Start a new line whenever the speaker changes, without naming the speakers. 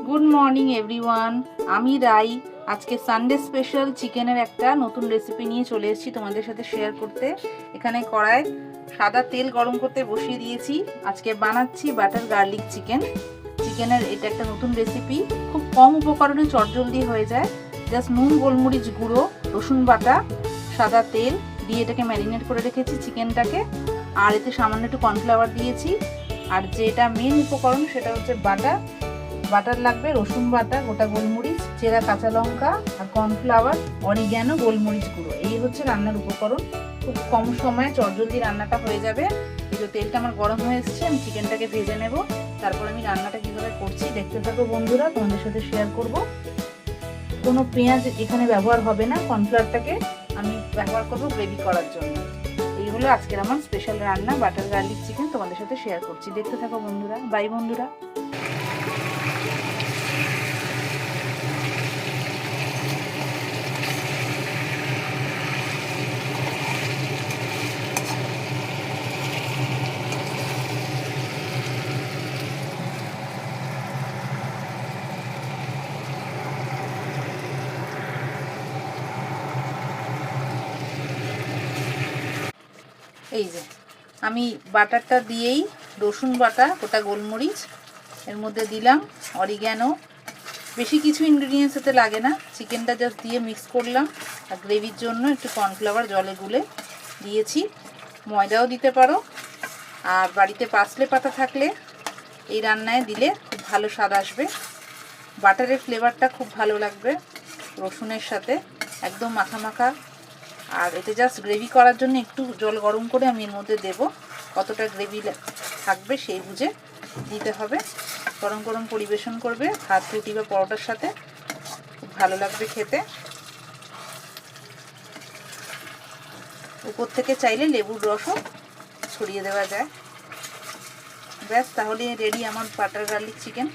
Good morning everyone, আমি রাই। আজকে Sunday special চিকেনের একটা নতুন রেসিপি নিয়ে চলে এসেছি তোমাদের সাথে শেয়ার করতে। এখানে কড়ায় সাদা তেল গরম করতে বসিয়ে দিয়েছি। আজকে বানাচ্ছি বাটার গার্লিক চিকেন। চিকেনের এটা একটা নতুন রেসিপি, খুব কম উপকরণে চটজলদি হয়ে যায়। জাস্ট নুন, গোলমরিচ গুঁড়ো, রসুন বাটা, সাদা তেল দিয়ে এটাকে ম্যারিনেট করে রেখেছি চিকেনটাকে। আর এতে সামান্য একটু কর্নফ্লাওয়ার দিয়েছি। আর যেটা মেন উপকরণ সেটা হচ্ছে বাটার লাগবে, রসুন বাটা, গোটা গোলমরিচ, চেরা কাঁচা লঙ্কা আর কর্নফ্লাওয়ার, অরিগ্যানো, গোলমরিচ গুঁড়ো। এই হচ্ছে রান্নার উপকরণ। খুব কম সময়ে চটজলদি রান্নাটা হয়ে যাবে। এই যে তেলটা আমার গরম হয়ে এসেছে, আমি চিকেনটাকে ভেজে নেব। তারপর আমি রান্নাটা কিভাবে করছি দেখতে থাকো বন্ধুরা, তোমাদের সাথে শেয়ার করব। কোনো পেঁয়াজ এখানে ব্যবহার হবে না, কর্নফ্লাওয়ারটাকে আমি ব্যবহার করব গ্রেভি করার জন্য। এই হলো আজকের আমার স্পেশাল রান্না বাটার গার্লিক চিকেন, তোমাদের সাথে শেয়ার করছি। দেখতে থাকো বন্ধুরা। বাই বন্ধুরা। এই যে আমি বাটারটা দিয়েই রসুন বাটা, গোটা গোলমরিচ, এর মধ্যে দিলাম অরিগ্যানো। বেশি কিছু ইনগ্রিডিয়েন্টস এতে লাগে না, চিকেনটা জাস্ট দিয়ে মিক্স করলাম। আর গ্রেভির জন্য একটু কর্নফ্লাওয়ার জলে গুলে দিয়েছি। ময়দাও দিতে পারো, আর বাড়িতে পার্সলে পাতা থাকলে এই রান্নায় দিলে খুব ভালো স্বাদ আসবে। বাটারের ফ্লেভারটা খুব ভালো লাগবে রসুনের সাথে, একদম মাখা মাখা। আর এতে জাস্ট গ্রেভি করার জন্য একটু জল গরম করে আমি এর মধ্যে দেব। কতটা গ্রেভি থাকবে সেই বুঝে দিতে হবে। গরম গরম পরিবেশন করবে ভাত, রুটি বা পরোটার সাথে, খুব ভালো লাগবে খেতে। উপর থেকে চাইলে লেবুর রসও ছড়িয়ে দেওয়া যায়। ব্যাস, তাহলে রেডি আমার বাটার গার্লিক চিকেন।